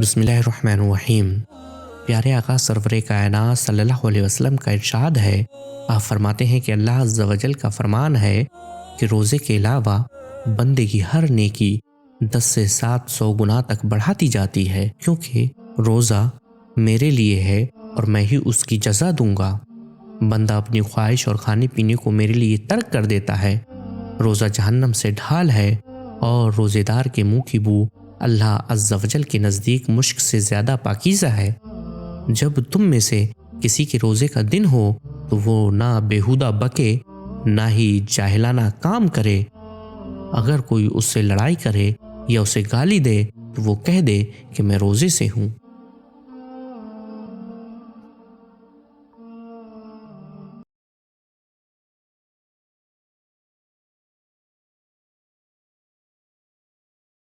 بسم اللہ الرحمن الرحیم۔ پیارے آقا سرور کائنات صلی اللہ علیہ وسلم کا ارشاد ہے، آپ فرماتے ہیں کہ اللہ عز و جل کا فرمان ہے کہ روزے کے علاوہ بندے کی ہر نیکی 10 سے 700 گنا تک بڑھاتی جاتی ہے، کیونکہ روزہ میرے لیے ہے اور میں ہی اس کی جزا دوں گا۔ بندہ اپنی خواہش اور کھانے پینے کو میرے لیے ترک کر دیتا ہے۔ روزہ جہنم سے ڈھال ہے اور روزے دار کے منہ کی بو اللہ عز و جل کے نزدیک مشک سے زیادہ پاکیزہ ہے۔ جب تم میں سے کسی کے روزے کا دن ہو تو وہ نہ بیہودہ بکے نہ ہی جاہلانہ کام کرے۔ اگر کوئی اس سے لڑائی کرے یا اسے گالی دے تو وہ کہہ دے کہ میں روزے سے ہوں۔